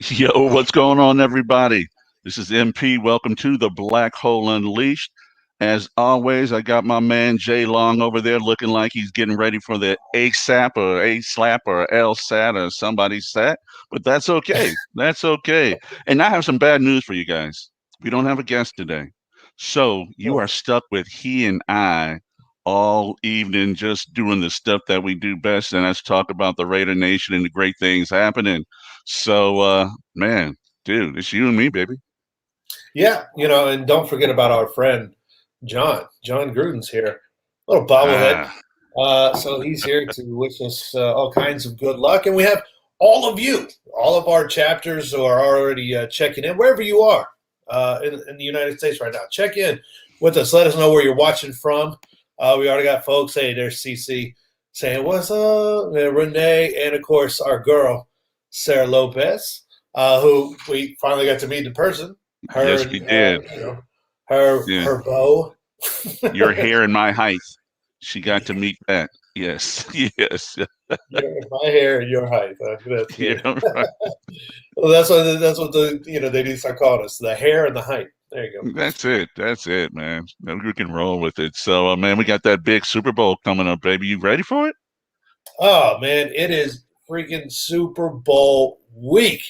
Yo, what's going on, everybody? This is MP. Welcome to the Black Hole Unleashed. As always, I got my man Jay Long over there looking like he's getting ready for the ASAP or A-SLAP or LSAT or somebody's SAT, but that's okay. That's okay. And I have some bad news for you guys. We don't have a guest today. So you are Oh, stuck with he and I all evening just doing the stuff that we do best, and that's talk about the Raider Nation and the great things happening. So, man, dude, it's you and me, baby. yeah, and don't forget about our friend John. John Gruden's here, little bobblehead. Ah, So he's here to wish us all kinds of good luck, and we have all of you, all of our chapters are already checking in wherever you are in the United States right now. Check in with us. Let us know where you're watching from. We already got folks. Hey, there's CC saying what's up, and Renee, and of course our girl Sarah Lopez, who we finally got to meet in person. Her yes, and we did. Yeah, her beau. your hair and my height. She got to meet that. Yes, yes, My hair and your height. That's yeah, good. right. Well, that's what they need to start calling us, the hair and the height. There you go. That's it. That's it, man. Then we can roll with it. So, man, we got that big Super Bowl coming up, baby. You ready for it? Oh man, it is freaking Super Bowl week.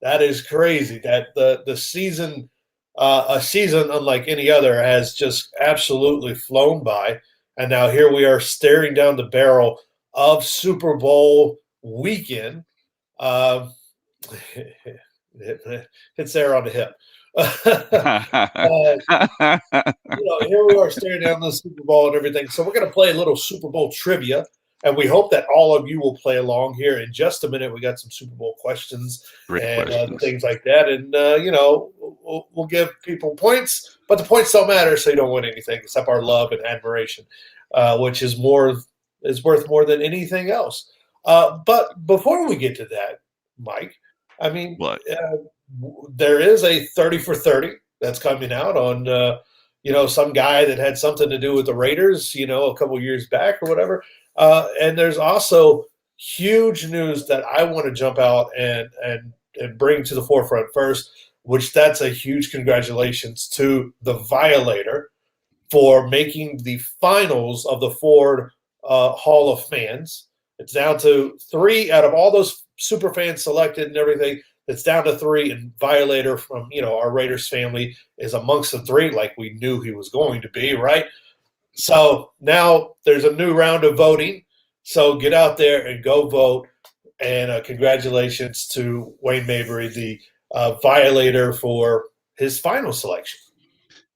That is crazy. That the season, a season unlike any other, has just absolutely flown by, and now here we are staring down the barrel of Super Bowl weekend. Um, hits there on the hip. Here we are staring down the Super Bowl and everything. So we're going to play a little Super Bowl trivia, and we hope that all of you will play along here in just a minute. We got some Super Bowl questions Great and questions. things like that, and we'll give people points, but the points don't matter, so you don't win anything except our love and admiration, which is worth more than anything else. But before we get to that, Mike, I mean, What? there is a 30 for 30 that's coming out on some guy that had something to do with the Raiders, a couple years back or whatever. And there's also huge news that I want to jump out and bring to the forefront first, which that's a huge congratulations to the Violator for making the finals of the Ford Hall of Fans. It's down to three out of all those super fans selected and everything. It's down to three, and Violator from our Raiders family is amongst the three, like we knew he was going to be, right? So now there's a new round of voting. So get out there and go vote. And congratulations to Wayne Mabry, the Violator, for his final selection.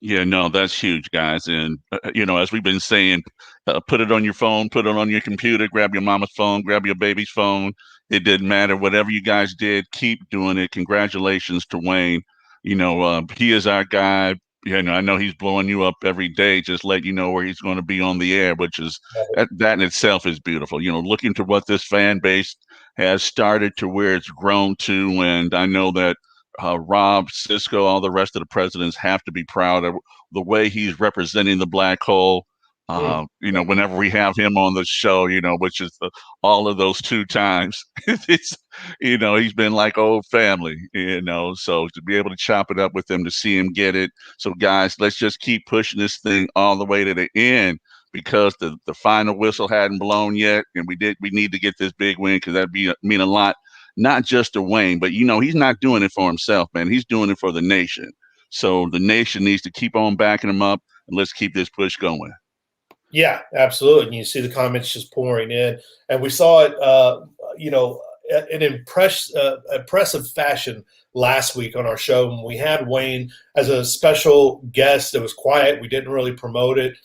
Yeah, no, that's huge, guys. And, as we've been saying, put it on your phone, put it on your computer, grab your mama's phone, grab your baby's phone. It didn't matter. Whatever you guys did, keep doing it. Congratulations to Wayne. He is our guy. I know he's blowing you up every day, just let you know where he's going to be on the air, which is that in itself is beautiful. Looking to what this fan base has started to where it's grown to. And I know that Rob, Cisco, all the rest of the presidents have to be proud of the way he's representing the black hole. Mm. Whenever we have him on the show, which is all of those two times, it's, he's been like old family, so to be able to chop it up with him, to see him get it. So guys, let's just keep pushing this thing all the way to the end because the final whistle hadn't blown yet. And we need to get this big win because that'd mean a lot not just to Wayne, but he's not doing it for himself, man. He's doing it for the nation. So the nation needs to keep on backing him up, and let's keep this push going. Yeah, absolutely. And you see the comments just pouring in, and we saw it, in impressive fashion last week on our show when we had Wayne as a special guest. It was quiet; we didn't really promote it.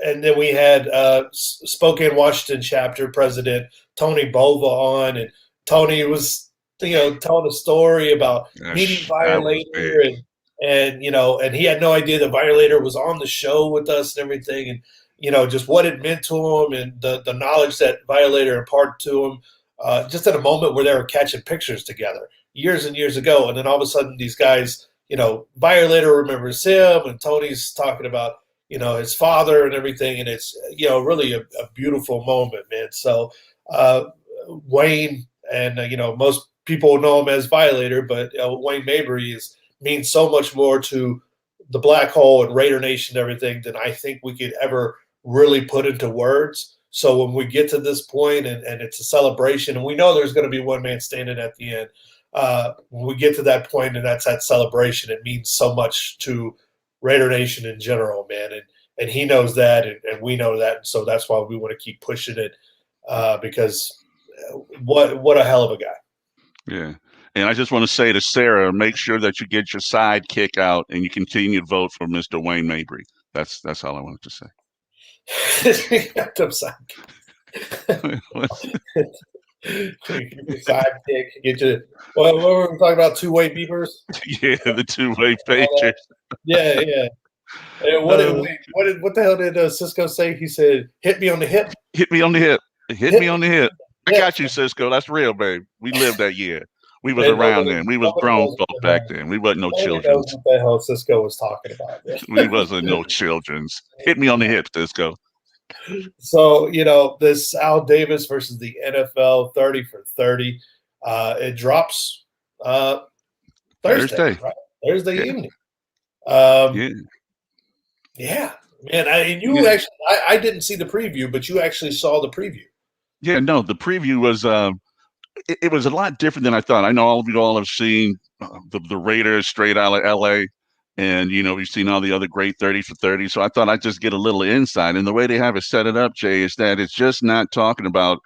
And then we had Spokane, Washington chapter president Tony Bova on, and Tony was, telling a story about meeting Gosh, that was big. Violator, and he had no idea the Violator was on the show with us and everything, and just what it meant to him and the knowledge that Violator imparted to him, just at a moment where they were catching pictures together years and years ago, and then all of a sudden these guys, Violator remembers him, and Tony's talking about his father and everything, and it's really a beautiful moment, man. So Wayne and most people know him as Violator, but Wayne Mabry means so much more to the Black Hole and Raider Nation and everything than I think we could ever really put into words. So when we get to this point and it's a celebration, and we know there's going to be one man standing at the end, when we get to that point and that's that celebration, it means so much to Raider Nation in general, man. And he knows that, and we know that. And so that's why we want to keep pushing it because what a hell of a guy. Yeah. And I just want to say to Sarah, make sure that you get your sidekick out and you continue to vote for Mr. Wayne Mabry. That's all I wanted to say. Get your sidekick. Get your what were we talking about? Two-way beepers? Yeah, the two-way pagers. Yeah. And what the hell did Cisco say? He said, "Hit me on the hip." Hit me on the hip. Hit me on the hip. I got you, Cisco. That's real, babe. We lived that year. We was around then. We was grown folk back then. We wasn't no children. What the hell Cisco was talking about? We wasn't no children's. Hit me on the hip, Cisco. So, this Al Davis versus the NFL 30 for 30. It drops Thursday. Right? Thursday evening. Yeah. Man, I didn't see the preview, but you actually saw the preview. Yeah, no, the preview was it was a lot different than I thought. I know all of you all have seen the Raiders straight out of LA, and we've seen all the other great 30 for 30. So I thought I'd just get a little insight. And the way they have it set it up, Jay, is that it's just not talking about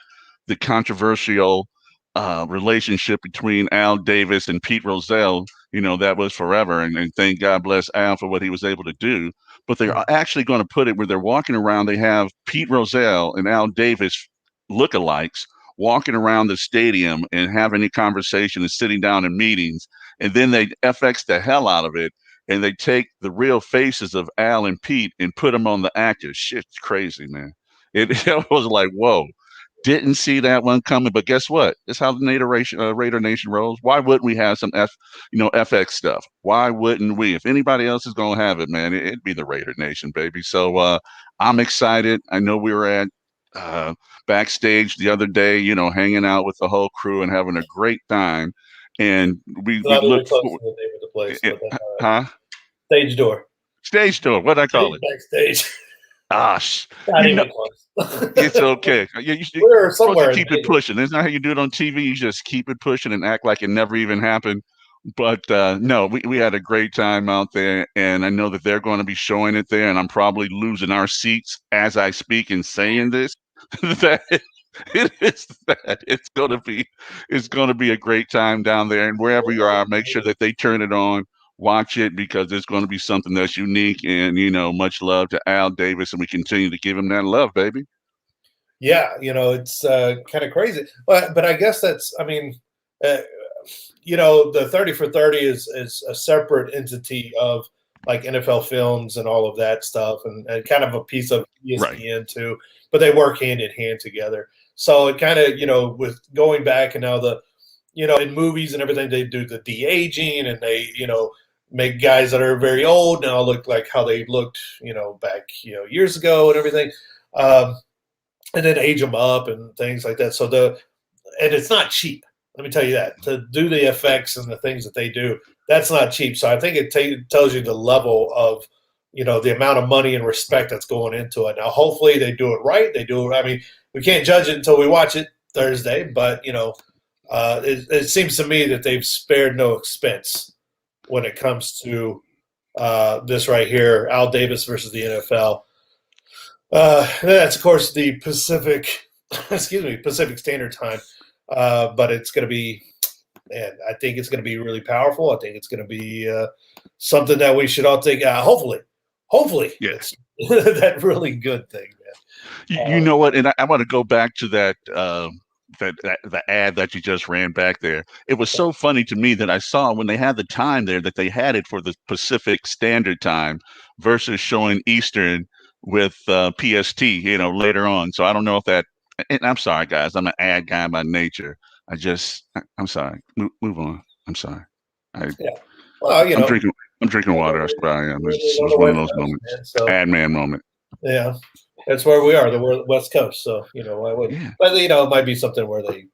the controversial relationship between Al Davis and Pete Rozelle. That was forever, and thank God bless Al for what he was able to do. But they're actually going to put it where they're walking around. They have Pete Rozelle and Al Davis lookalikes walking around the stadium and having a conversation and sitting down in meetings, and then they FX the hell out of it, and they take the real faces of Al and Pete and put them on the actors. Shit's crazy, man. It was like, whoa, didn't see that one coming. But guess what? It's how the Raider Nation rolls. Why wouldn't we have some FX stuff? Why wouldn't we? If anybody else is gonna have it, man, it'd be the Raider Nation, baby. So I'm excited. I know we were at backstage the other day, hanging out with the whole crew and having a great time. And we looked for the name of the place. Stage door. Stage door. What'd I call it? Backstage. Gosh. Not even close. It's okay. We're somewhere. Keep it pushing. Isn't that how you do it on TV? You just keep it pushing and act like it never even happened. But no, we had a great time out there, and I know that they're going to be showing it there, and I'm probably losing our seats as I speak and saying this. That it's going to be a great time down there, and wherever you are, make sure that they turn it on, watch it, because it's going to be something that's unique. And much love to Al Davis, and we continue to give him that love, baby. Yeah, it's kind of crazy, but I guess that's, the 30 for 30 is a separate entity of like NFL Films and all of that stuff, and kind of a piece of ESPN too. But they work hand in hand together. So it kind of, with going back and now in movies and everything, they do the de-aging, and they, make guys that are very old now look like how they looked, back, years ago and everything. And then age them up and things like that. So and it's not cheap. Let me tell you that, to do the effects and the things that they do, that's not cheap. So I think it tells you the level of, the amount of money and respect that's going into it. Now, hopefully they do it right. We can't judge it until we watch it Thursday, but, it seems to me that they've spared no expense when it comes to this right here, Al Davis versus the NFL. That's, of course, the Pacific Standard Time. But it's going to be, man, I think it's going to be really powerful. I think it's going to be something that we should all take. Hopefully, yes, that really good thing, man. You know what? And I want to go back to that the ad that you just ran back there. It was so funny to me that I saw when they had the time there that they had it for the Pacific Standard Time versus showing Eastern with PST, later on. So I don't know if that. And I'm sorry, guys. I'm an ad guy by nature. I'm sorry. Move on. I'm sorry. Well, I'm drinking water. That's where I am. It's one of those moments. Ad man moment. Yeah, that's where we are. The West Coast. So but it might be something where they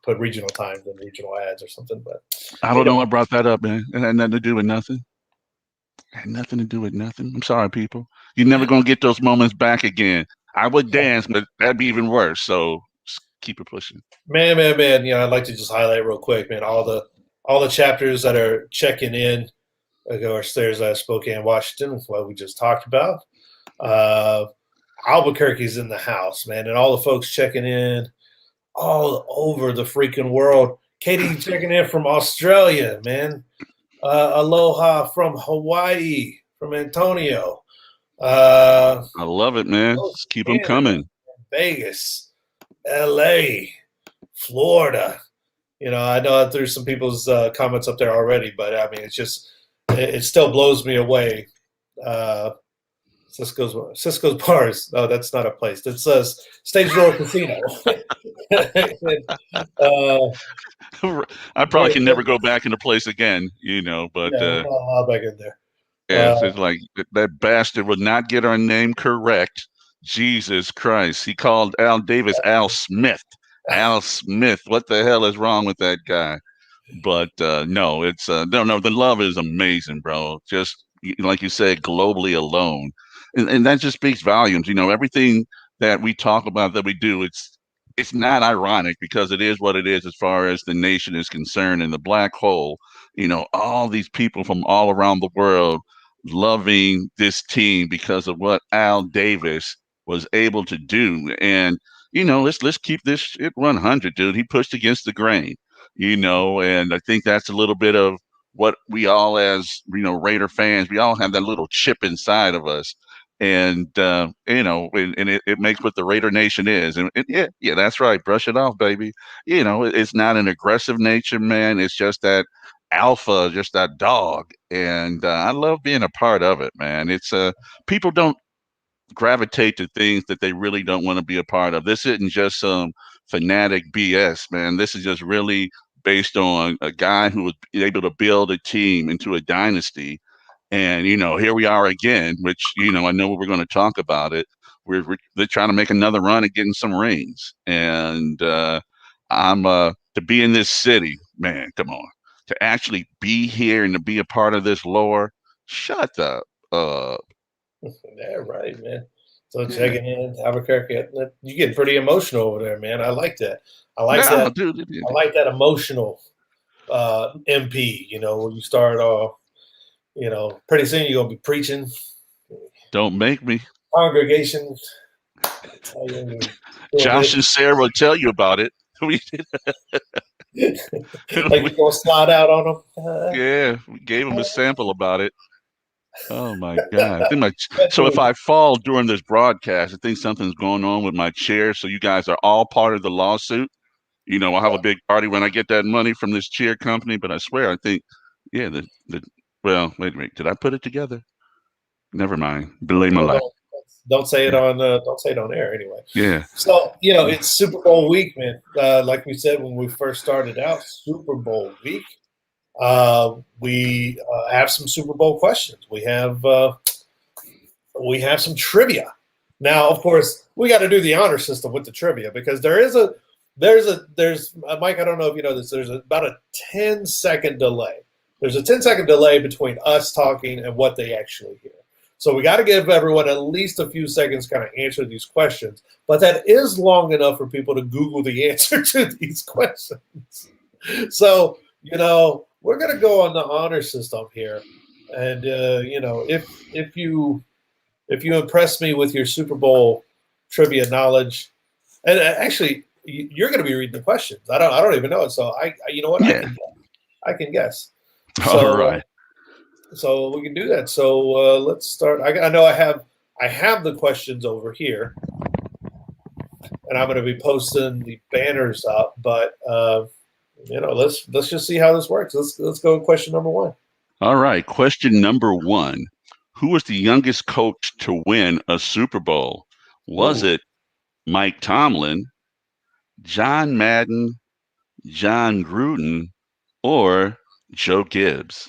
put regional times and regional ads or something. But I don't know what brought that up, man. It had nothing to do with nothing. It had nothing to do with nothing. I'm sorry, people. You're never gonna get those moments back again. I would dance, but that'd be even worse. So just keep it pushing. man. You know, I'd like to just highlight real quick, man. All the chapters that are checking in. Of course, there's Spokane, Washington, what we just talked about. Albuquerque's in the house, man, and all the folks checking in all over the freaking world. Katie checking in from Australia, man. Aloha from Hawaii, from Antonio. I love it, man. Just keep them Canada, coming. Vegas, LA, Florida. You know, I know there's some people's comments up there already, but I mean, it still blows me away. Cisco's Bars. No, that's not a place. It says Stage Door Casino. I probably can never go back into place again, but yeah, I'll back in there. Yeah, it's like that bastard would not get our name correct. Jesus Christ. He called Al Davis Al Smith. Al Smith. What the hell is wrong with that guy? But no, it's no. The love is amazing, bro. Just like you said, globally alone, and that just speaks volumes. Everything that we talk about, that we do, it's not ironic, because it is what it is as far as the nation is concerned. And the black hole, all these people from all around the world loving this team because of what Al Davis was able to do. And let's keep this at 100, dude. He pushed against the grain. And I think that's a little bit of what we all, as Raider fans, we all have that little chip inside of us, and it makes what the Raider Nation is. And yeah, that's right. Brush it off, baby. It's not an aggressive nature, man. It's just that alpha, just that dog, and I love being a part of it, man. It's people don't gravitate to things that they really don't want to be a part of. This isn't just some fanatic BS, man. This is just really based on a guy who was able to build a team into a dynasty. And here we are again, which I know we're going to talk about it. They're trying to make another run at getting some rings, and I'm to be in this city, man. Come on, to actually be here and to be a part of this lore. Shut up. Yeah, right, man. So checking in Albuquerque, you get pretty emotional over there, man. I like that. I like that. Dude. I like that emotional MP. When you start off, pretty soon you're gonna be preaching. Don't make me. Congregation. Josh and Sarah will tell you about it. Like you're gonna slide out on them. Yeah, we gave them a sample about it. Oh my God! So if I fall during this broadcast, I think something's going on with my chair. So you guys are all part of the lawsuit. I'll have a big party when I get that money from this chair company. But I swear, I think, yeah, well, wait a minute. Did I put it together? Never mind. Belay my life. Don't say it on air anyway. Yeah. So it's Super Bowl week, man. Like we said when we first started out, Super Bowl week. We have some Super Bowl questions. We have some trivia. Now, of course, we got to do the honor system with the trivia, because there's Mike. I don't know if you know this. There's about a 10-second delay. There's a 10-second delay between us talking and what they actually hear. So we got to give everyone at least a few seconds to kind of answer these questions. But that is long enough for people to Google the answer to these questions. So, we're going to go on the honor system here. And, if you impress me with your Super Bowl trivia knowledge, and actually, you're going to be reading the questions. I don't even know it. So you know what? Yeah. I can guess. All right. So we can do that. So let's start. I know I have the questions over here, and I'm going to be posting the banners up. But let's just see how this works. Let's go with question number one. All right. Question number one: who was the youngest coach to win a Super Bowl? Was it Mike Tomlin, John Madden, John Gruden, or Joe Gibbs?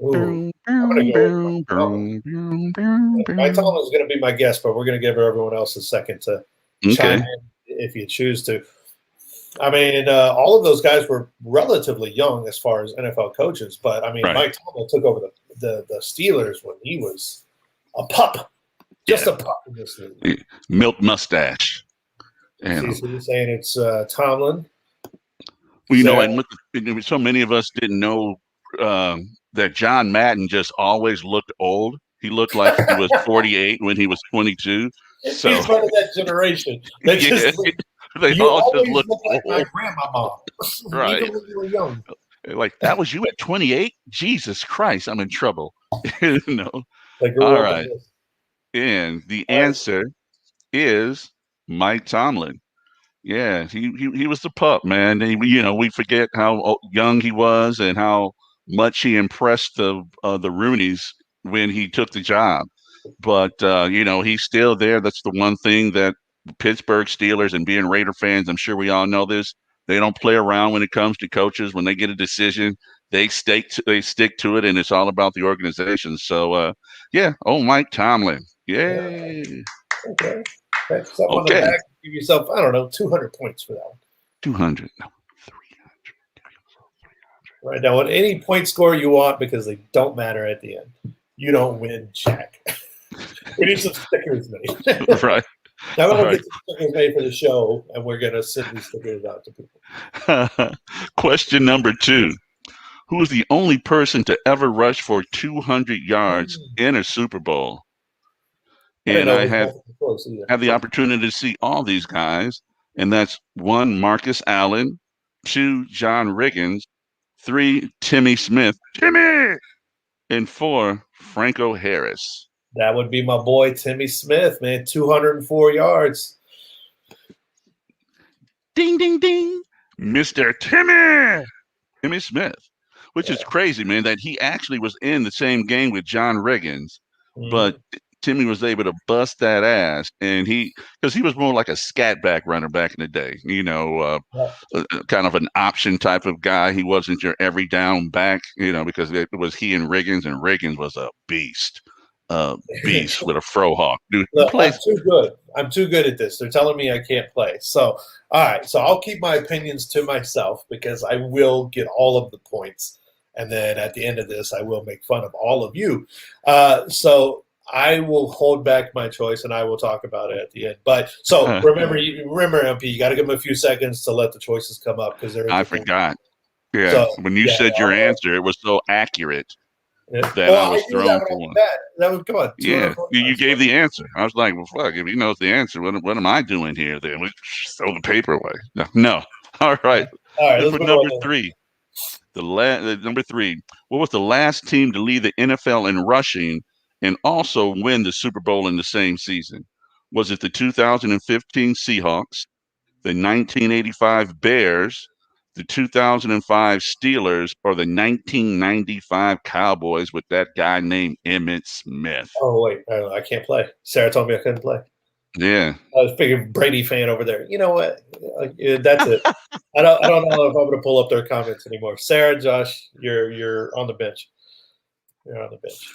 I'm gonna go. Mike Tomlin is going to be my guess, but we're going to give everyone else a second to chime in if you choose to. I mean, all of those guys were relatively young as far as NFL coaches, but I mean, Right. Mike Tomlin took over the Steelers when he was a pup, just Yeah. a pup in this league. Milk mustache. See, so you're saying it's Tomlin? Well, Sarah? and so many of us didn't know that John Madden just always looked old. He looked like he was 48 when he was 22. So He's part of that generation. They yeah, just they you all just always look look like my old. grandmama, Right. even when you were young. Like that was you at 28? Jesus Christ, I'm in trouble. you know. They grew All up in right. this. And the All right. answer is Mike Tomlin. Yeah, he was the pup, man. And, we forget how young he was and how much he impressed the Roonies when he took the job. But he's still there. That's the one thing that Pittsburgh Steelers and being Raider fans, I'm sure we all know this. They don't play around when it comes to coaches. When they get a decision, they stick to it, and it's all about the organization. So, yeah. Oh, Mike Tomlin. Yeah. Yay. Okay. Pat yourself on the Okay. back. Give yourself, I don't know, 200 points for that one. 200. No, 300. Right now, any point score you want because they don't matter at the end. You don't win, Jack. We need some stickers made. Right. Now we're All going to right. get some stickers made for the show, and we're going to send these stickers out to people. Question number 2. Who is the only person to ever rush for 200 yards in a Super Bowl? I didn't And know I it was had multiple choice either. the opportunity to see all these guys, and that's 1, Marcus Allen, 2, John Riggins, 3, Timmy Smith, and 4, Franco Harris. That would be my boy Timmy Smith, man. 204 yards. Ding, ding, ding. Mr. Timmy Smith, which is crazy, man, that he actually was in the same game with John Riggins, but Timmy was able to bust that ass, and because he was more like a scat back runner back in the day, kind of an option type of guy. He wasn't your every down back, because it was he and Riggins was a beast with a fro hawk. Dude, Look, I'm too good. I'm too good at this. They're telling me I can't play. So, all right. So I'll keep my opinions to myself because I will get all of the points. And then at the end of this, I will make fun of all of you. So I will hold back my choice and I will talk about it at the end. But so remember, MP, you got to give them a few seconds to let the choices come up because I forgot. Yeah. So, when you said your answer, it was so accurate. That I was thrown for one. That was, come on. Yeah, you gave the answer. I was like, well, fuck, if he knows the answer, what am I doing here then? We throw the paper away. No. All right. For number 3. Number 3. What was the last team to lead the NFL in rushing and also win the Super Bowl in the same season? Was it the 2015 Seahawks, the 1985 Bears, the 2005 Steelers, or the 1995 Cowboys with that guy named Emmitt Smith? Oh, wait. I can't play. Sarah told me I couldn't play. Yeah. I was a big Brady fan over there. You know what? That's it. I don't know if I'm going to pull up their comments anymore. Sarah, Josh, you're on the bench. You're on the bench.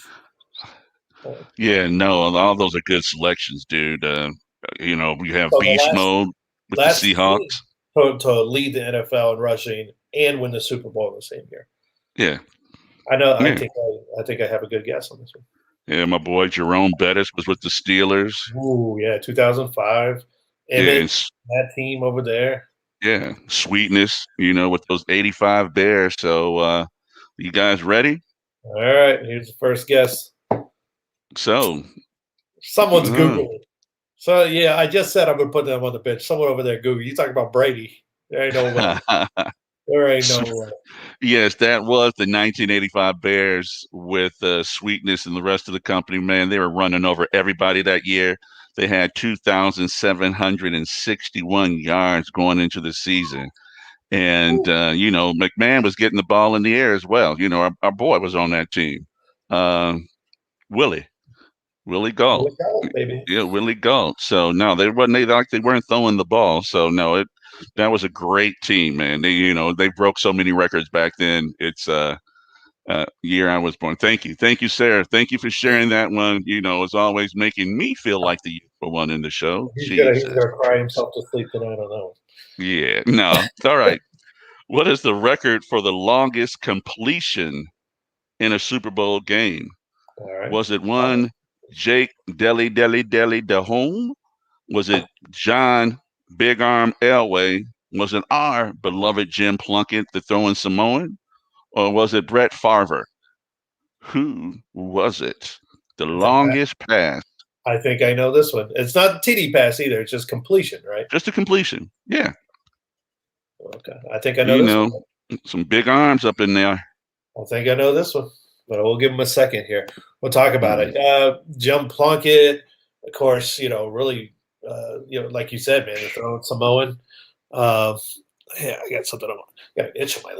Yeah, no, all those are good selections, dude. We have beast mode with the Seahawks. To lead the NFL in rushing and win the Super Bowl in the same year. Yeah. I know. Yeah. I think I have a good guess on this one. Yeah, my boy Jerome Bettis was with the Steelers. Ooh, yeah, 2005. And that team over there. Yeah, Sweetness, with those 85 Bears. So, you guys ready? All right, here's the first guess. So, someone's Googling. So, yeah, I just said I'm going to put them on the bench. Someone over there Google. You talking about Brady. There ain't no way. There ain't no way. Yes, that was the 1985 Bears with Sweetness and the rest of the company. Man, they were running over everybody that year. They had 2,761 yards going into the season. And, McMahon was getting the ball in the air as well. Our boy was on that team. Willie Gault. Baby. Yeah, Willie Gault. So no, they weren't throwing the ball. So no, that was a great team, man. They broke so many records back then. It's year I was born. Thank you, Sarah. Thank you for sharing that one. It's always making me feel like the youth for one in the show. He's Jesus gonna cry Christ. himself to sleep tonight on that one. Yeah, no. All right. What is the record for the longest completion in a Super Bowl game? All right. Was it one Jake Deli DeHome? Was it John Big Arm Elway? Was it our beloved Jim Plunkett, the throwing Samoan? Or was it Brett Favre? Who was it? The It's a pass. longest pass, I think I know this one. It's not TD pass either. It's just completion, right? just a completion. Yeah, Okay. I think I know you this one. know, some big arms up in there. I think I know this one, but we'll give him a second here. We'll talk about Mm. it. Jim Plunkett, of course, really, like you said, man, the throwing Samoan. Uh, yeah, I got something on. Got an itch on my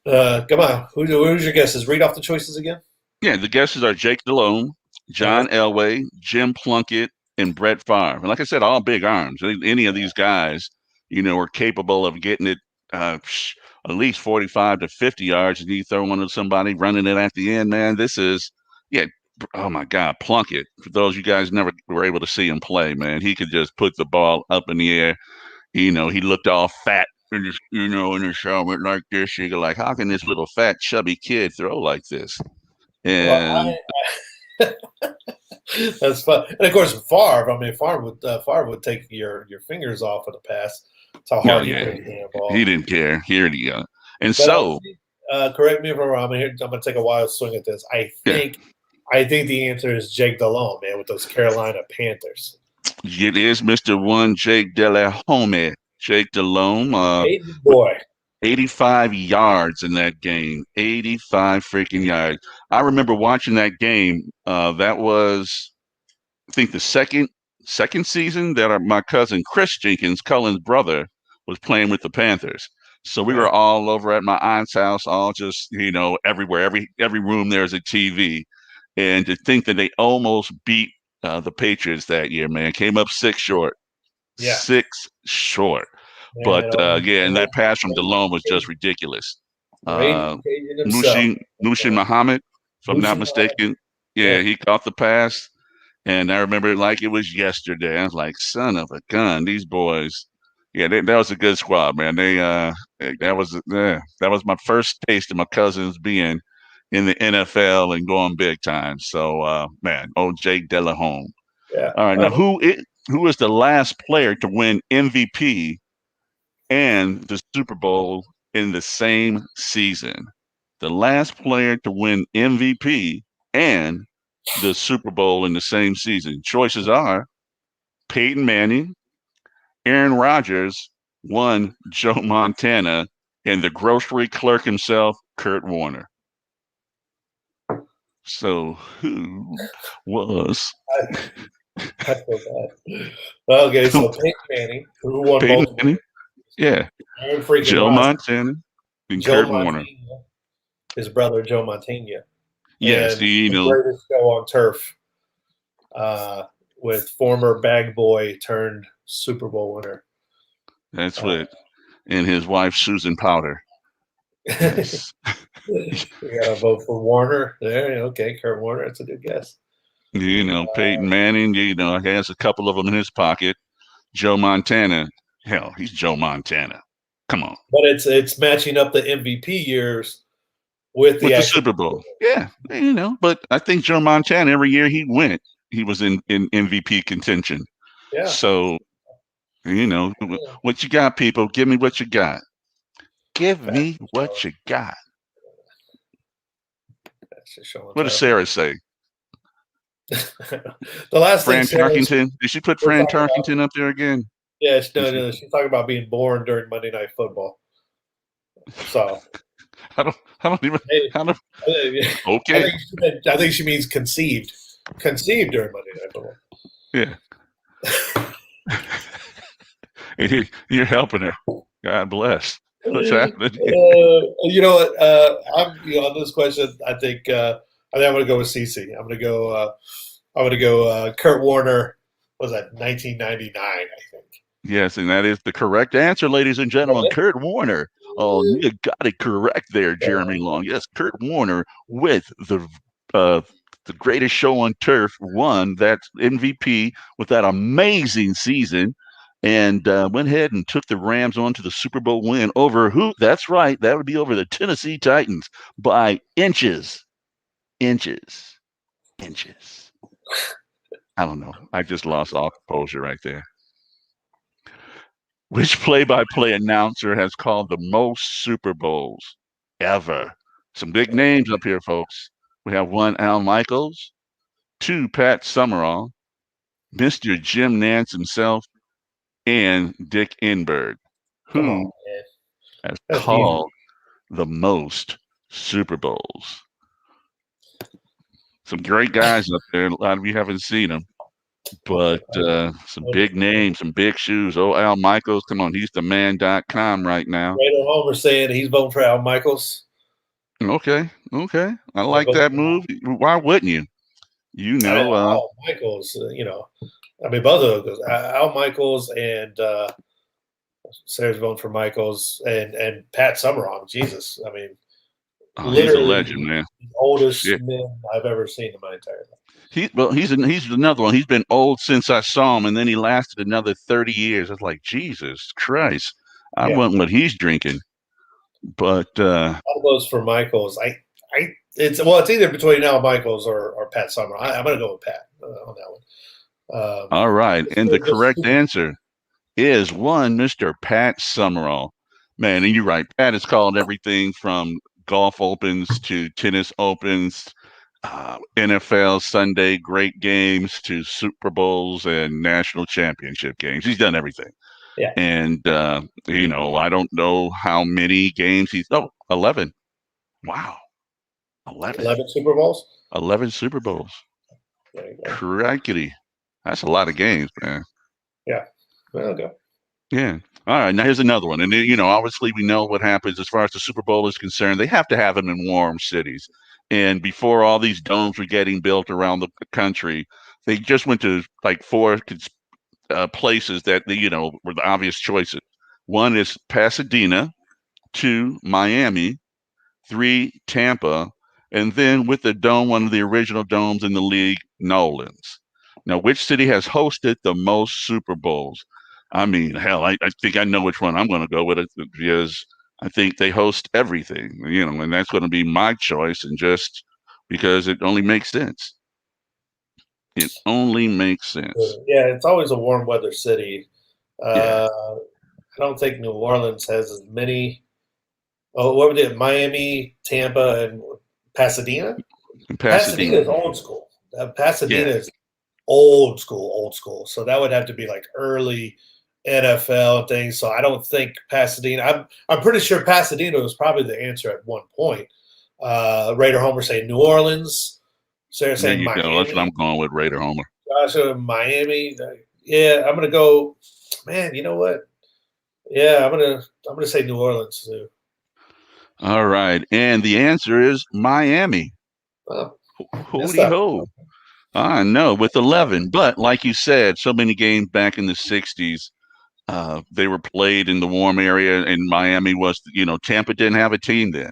leg. Come on, who's your guesses? Read off the choices again. Yeah, the guesses are Jake Delhomme, John Elway, Jim Plunkett, and Brett Favre. And like I said, all big arms. Any of these guys, are capable of getting it at least 45 to 50 yards, and you throw one to somebody running it at the end, man. This is, yeah, oh my God, Plunkett. For those you guys never were able to see him play, man, he could just put the ball up in the air. He looked all fat in his, in his helmet like this. You go like, how can this little fat, chubby kid throw like this? Well, And that's fun. And of course, Favre. I mean, Favre would take your fingers off of the pass. That's how hard he played the damn ball. he didn't care. Here he go. And But so, correct me if I'm wrong. I'm going to take a wild swing at this. I think the answer is Jake Delhomme, man, with those Carolina Panthers. it is Mr. One Jake Delhomme. Jake Delhomme. Hey, boy. 85 yards in that game. 85 freaking yards. I remember watching that game. That was, I think, the second season that my cousin Chris Jenkins, Cullen's brother, was playing with the Panthers. So we were all over at my aunt's house, all just, everywhere. Every room there's a TV. And to think that they almost beat the Patriots that year, man, came up 6 short. Yeah. 6 short. Man, But and that pass from Delhomme was just ridiculous. Mushin Muhammad, if I'm not mistaken. Yeah, he caught the pass. And I remember it like it was yesterday. I was like, son of a gun, these boys. Yeah, that was a good squad, man. That was my first taste of my cousins being in the NFL and going big time. So, man, old Jake Delhomme. Yeah. All right, now who is the last player to win MVP and the Super Bowl in the same season? The last player to win MVP and the Super Bowl in the same season. Choices are Peyton Manning, Aaron Rodgers, Joe Montana, and the grocery clerk himself, Kurt Warner. So who was? I feel bad. Okay, so Peyton Manning, who won Peyton both. Manning? Yeah. Joe Montana and Kurt Warner. His brother, Joe Montana. Yes, the greatest show on turf with former bag boy turned Super Bowl winner. That's what, and his wife, Susan Powder. Yes. You got to vote for Warner there. Okay, Kurt Warner. That's a good guess. Peyton Manning, has a couple of them in his pocket. Joe Montana, hell, he's Joe Montana. Come on. But it's matching up the MVP years with the Super Bowl. Yeah, but I think Joe Montana, every year he went, he was in MVP contention. Yeah. So, what you got, people? Give me what you got. Give me what you got. What does Sarah say? The last Fran Tarkenton. Did she put Fran Tarkenton up there again? Yeah, she's talking about being born during Monday Night Football. So I don't even. Okay. I think she means conceived during Monday Night Football. Yeah. You're helping her. God bless. What's happening? You know what? On this question, I think I'm going to go with CC. I'm going to go Kurt Warner. What was that 1999? I think. Yes, and that is the correct answer, ladies and gentlemen. Kurt Warner. Oh, you got it correct there, Jeremy Long. Yes, Kurt Warner with the the greatest show on turf, won that MVP with that amazing season, and went ahead and took the Rams on to the Super Bowl win over who? That's right, that would be over the Tennessee Titans by inches, inches, inches. I don't know. I just lost all composure right there. Which play-by-play announcer has called the most Super Bowls ever? Some big names up here, folks. We have one, Al Michaels, two, Pat Summerall, Mr. Jim Nance himself, and Dick Enberg, Come on, who man. has That's easy. called the most Super Bowls. Some great guys up there. A lot of you haven't seen them, but some big names, some big shoes. Oh, Al Michaels, come on, he's the man.com right now. Raider Homer saying he's voting for Al Michaels. Okay, okay. I like that move. Why wouldn't you? You I mean, know, Al Michaels, I mean, both of those, Al Michaels and Sarah's voting for Michaels and Pat Summerall. Jesus, I mean, he's a literally legend, man. the oldest Shit. man I've ever seen in my entire life. He's another one. He's been old since I saw him, and then he lasted another 30 years. I was like, Jesus Christ, I want what he's drinking. But all those for Michaels. It's either between Al Michaels or Pat Summerall. I'm going to go with Pat on that one. All right, and the correct answer is one, Mr. Pat Summerall. Man, and you're right. Pat has called everything from golf opens to tennis opens, NFL Sunday great games to Super Bowls and national championship games. He's done everything. Yeah. And, I don't know how many games 11. Wow. 11 Super Bowls? 11 Super Bowls. Crikey. That's a lot of games, man. Yeah. Well, okay. Yeah. All right. Now here's another one. And, obviously we know what happens as far as the Super Bowl is concerned. They have to have them in warm cities. And before all these domes were getting built around the country, they just went to like four places that, were the obvious choices. One is Pasadena, two, Miami, three, Tampa, and then with the dome, one of the original domes in the league, Nolans. Now, which city has hosted the most Super Bowls? I mean, hell, I think I know which one I'm going to go with it because I think they host everything, and that's going to be my choice, and just because it only makes sense. It only makes sense. Yeah, it's always a warm weather city. Yeah. I don't think New Orleans has as many. Oh, what were they? Miami, Tampa, and Pasadena? Pasadena is old school. Pasadena is old school. So that would have to be like early NFL and things. So I don't think Pasadena. I'm pretty sure Pasadena was probably the answer at one point. Raider Homer saying New Orleans. Sarah saying Miami. That's what I'm going with, Raider Homer. Josh, Miami. Yeah, I'm gonna go. Man, you know what? Yeah, I'm gonna say New Orleans too. All right, and the answer is Miami. Holy ho! I know, with 11, but like you said, so many games back in the 60s, they were played in the warm area, and Miami was, Tampa didn't have a team then.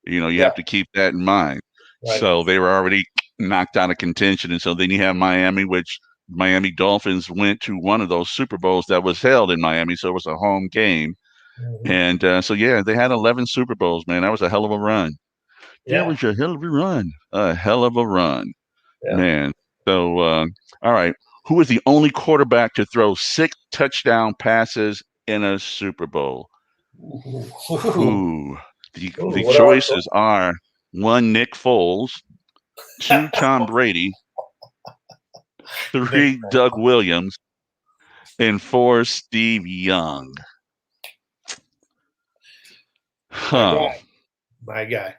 You have to keep that in mind. Right. So they were already knocked out of contention, and so then you have Miami, which Miami Dolphins went to one of those Super Bowls that was held in Miami, so it was a home game. Mm-hmm. And they had 11 Super Bowls, man. That was a hell of a run. Yeah. That was a hell of a run. A hell of a run, man. So, all right. Who was the only quarterback to throw 6 touchdown passes in a Super Bowl? The choices are 1, Nick Foles, 2, Tom Brady, 3, Doug Williams, and 4, Steve Young. Huh. My guy.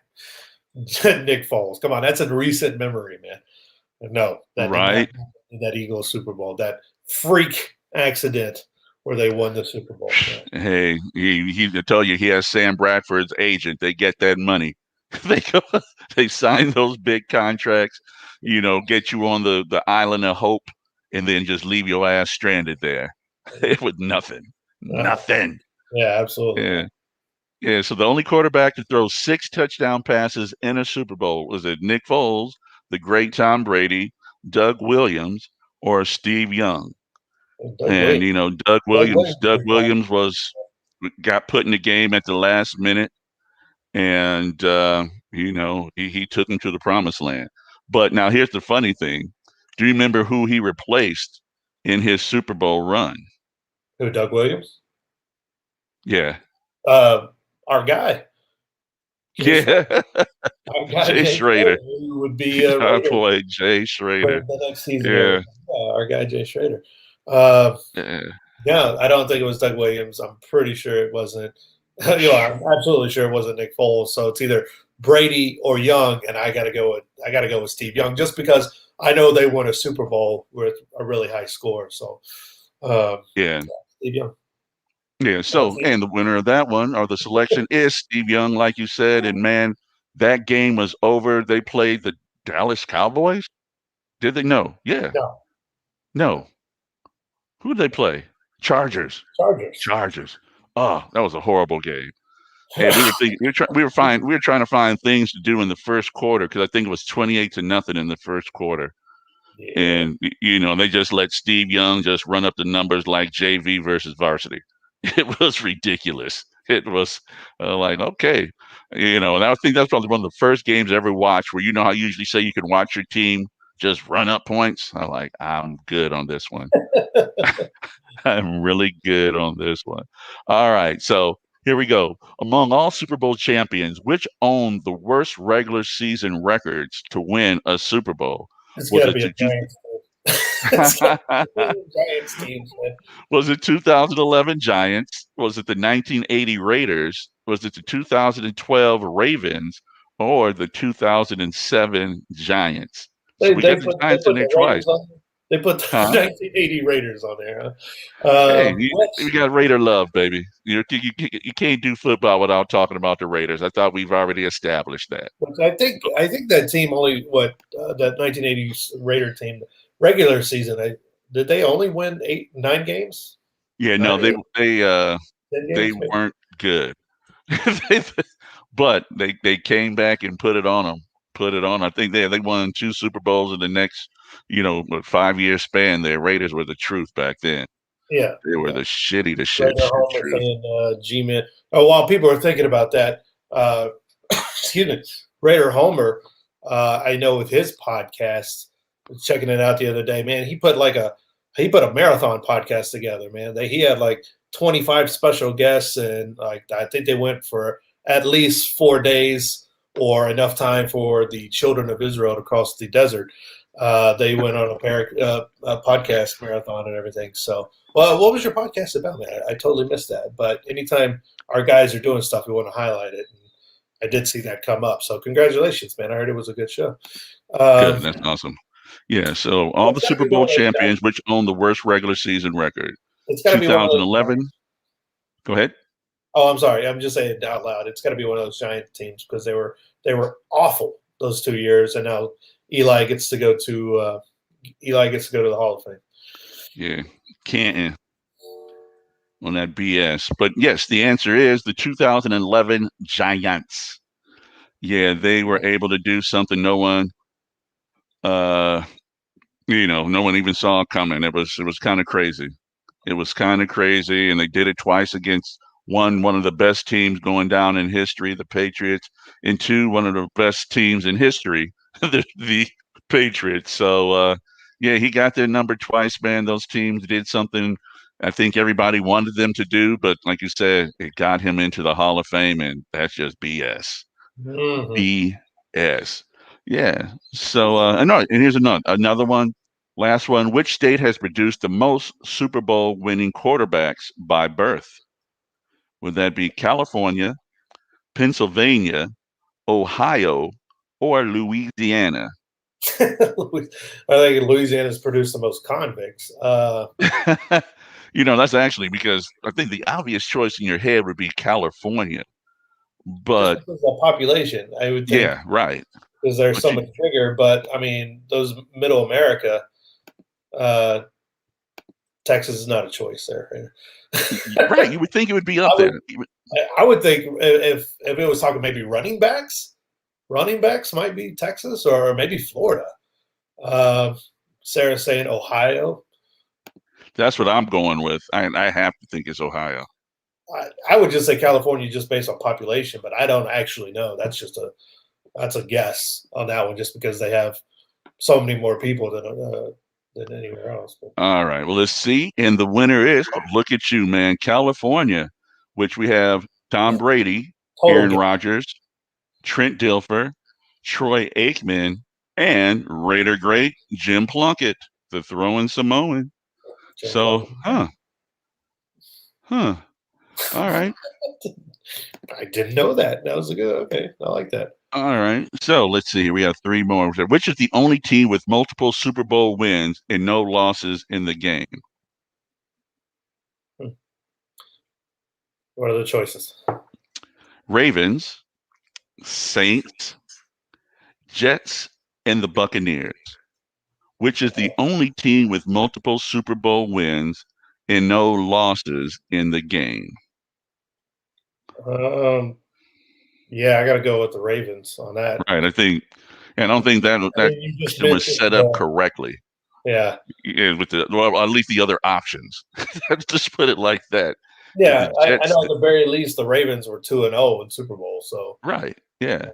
Nick Foles. Come on, that's a recent memory, man. No, that right. That Eagles Super Bowl, that freak accident where they won the Super Bowl. Man. Hey, he tell you he has Sam Bradford's agent. They get that money. They sign those big contracts, get you on the island of hope, and then just leave your ass stranded there with nothing. Nothing. Yeah, absolutely. Yeah. Yeah, so the only quarterback to throw 6 touchdown passes in a Super Bowl was it Nick Foles, the great Tom Brady, Doug Williams, or Steve Young. Doug And Williams. Doug Doug Williams, Williams Doug is fine. Williams was got put in the game at the last minute, and he took him to the promised land. But now here's the funny thing: do you remember who he replaced in his Super Bowl run? Who, Doug Williams? Yeah, Uh, our guy, Jay Schroeder. yeah, Our guy, Jay Jay Schrader, Schroeder, who would be a our Raider boy Jay for Schrader. the next season or Yeah, everything. Yeah, our guy, Jay Schroeder. Uh, yeah. yeah, I don't think it was Doug Williams. I'm pretty sure it wasn't. I'm absolutely sure it wasn't Nick Foles. So it's either Brady or Young, and I got to go with Steve Young just because I know they won a Super Bowl with a really high score. So Yeah. Steve Young. Yeah. That's So, it. and the winner of that one, or the selection, is Steve Young, like you said. And man, that game was over. They played the Dallas Cowboys. Did they? No. Yeah. No, No. Who did they play? Chargers. Chargers. Chargers. Oh, that was a horrible game. And we were thinking, we were trying to find things to do in the first quarter because I think it was 28-0 in the first quarter. Yeah. And they just let Steve Young just run up the numbers like JV versus varsity. It was ridiculous. It was like, okay, and I think that's probably one of the first games I ever watched where how you usually say you can watch your team just run up points. I'm good on this one. I'm really good on this one. All right, so here we go. Among all Super Bowl champions, which owned the worst regular season records to win a Super Bowl? It's Was got to it be a the two- Giants team. It's gotta be a Giants team, man. Was it 2011 Giants? Was it the 1980 Raiders? Was it the 2012 Ravens or the 2007 Giants? So we got the They Giants in put there the twice, Raiders on. They put the huh? 1980 Raiders on there. Huh? Hey, we Which got Raider love, baby. You can't do football without talking about the Raiders. I thought we've already established that. which I think that team only that 1980s Raider team regular season. Did they only win 8 9 games? Yeah, Nine no, or eight, ten they games maybe. weren't good. They- but they came back and put it on them. Put it on. I think they won 2 Super Bowls in the next 5-year span. Their Raiders were the truth back then. Yeah, They were yeah. the shitty, the shit, Raider shit Homer truth. saying G-Man. Oh, while people are thinking about that, excuse me, Raider Homer. I know with his podcast, checking it out the other day, man, he put a marathon podcast together, man. He had like 25 special guests, and like I think they went for at least 4 days or enough time for the children of Israel to cross the desert. They went on a podcast marathon and everything. So, well, what was your podcast about, man? I totally missed that. But anytime our guys are doing stuff, we want to highlight it. And I did see that come up. So, congratulations, man. I heard it was a good show. Good. That's awesome. Yeah. So all It's the got to Super be one Bowl of those champions, giants. which own the worst regular season record, It's got to be one of those. 2011. Go ahead. Oh, I'm sorry. I'm just saying it out loud. It's got to be one of those giant teams because they were awful those 2 years, and now Eli gets to go to the Hall of Fame. Yeah. Canton on that BS. But yes, the answer is the 2011 Giants. Yeah, they were able to do something uh no one even saw it coming. It was kind of crazy. It was kind of crazy, and they did it twice against one of the best teams going down in history, the Patriots, and two, one of the best teams in history, the Patriots. So yeah, he got their number twice, man. Those teams did something I think everybody wanted them to do, but like you said, it got him into the Hall of Fame, and that's just BS. Mm-hmm. BS. Yeah. So and here's another one. Last one. Which state has produced the most Super Bowl winning quarterbacks by birth? Would that be California, Pennsylvania, Ohio, or Louisiana? I think Louisiana's produced the most convicts. That's actually because I think the obvious choice in your head would be California. Just But because of the population, I would think, yeah, right. because they're But so much bigger. But I mean, those middle America, uh, Texas is not a choice there. right, you would think it would be I up would, there. I would think if it was talking maybe running backs, Running backs might be Texas or maybe Florida. Uh, Sarah's saying Ohio. That's what I'm going with. I have to think it's Ohio. I would just say California just based on population, but I don't actually know. That's a guess on that one, just because they have so many more people than anywhere else. But, All right. Well, let's see. And the winner is, oh, look at you, man, California, which we have Tom Brady, total Aaron guess. Rodgers, Trent Dilfer, Troy Aikman, and Raider great Jim Plunkett, the throwing Samoan. Jim So, Plunkett. huh. All right. I didn't know that. That was a good. Okay, I like that. All right. So let's see. We have three more. Which is the only team with multiple Super Bowl wins and no losses in the game? What are the choices? Ravens, Saints, Jets, and the Buccaneers. Which is the only team with multiple Super Bowl wins and no losses in the game? Yeah, I got to go with the Ravens on that. Right. I don't think that You just question was mentioned, set up correctly. yeah, With at least the other options. Just put it like that. yeah. The I Jets, know at the very least the Ravens were 2-0 in Super Bowl. So right? Yeah,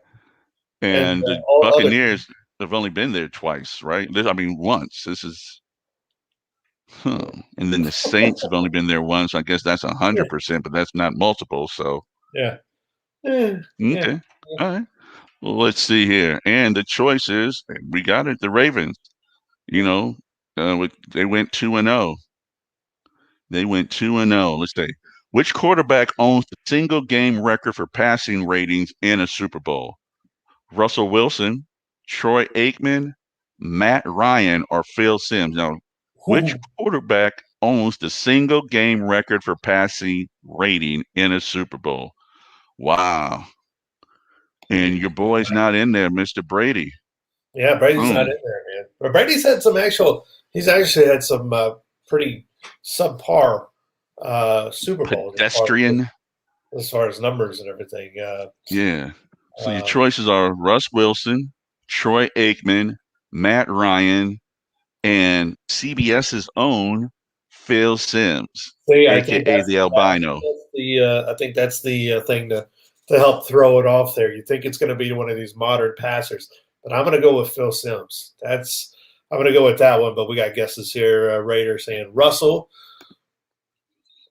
and and the all other Buccaneers have only been there twice, right? I mean, once. This is, and then the Saints have only been there once. I guess that's 100%, but that's not multiple. So yeah, yeah. okay, all right. Well, let's see here, and the choices we got it. The Ravens, they went 2-0. They went 2-0. Let's see. Which quarterback owns the single game record for passing ratings in a Super Bowl? Russell Wilson, Troy Aikman, Matt Ryan, or Phil Simms? Now, which quarterback owns the single game record for passing rating in a Super Bowl? Wow. And your boy's not in there, Mr. Brady. Yeah, Brady's not in there, man. But Brady's had some actual. He's actually had some pretty subpar Super Bowls Pedestrian. as far as numbers and everything. Yeah. So your choices are Russ Wilson, Troy Aikman, Matt Ryan, and CBS's own Phil Simms, See, I think aka that's the albino. I think that's the thing to help throw it off there. You think it's going to be one of these modern passers, but I'm going to go with Phil Simms. I'm going to go with that one. But we got guesses here. Raider saying Russell.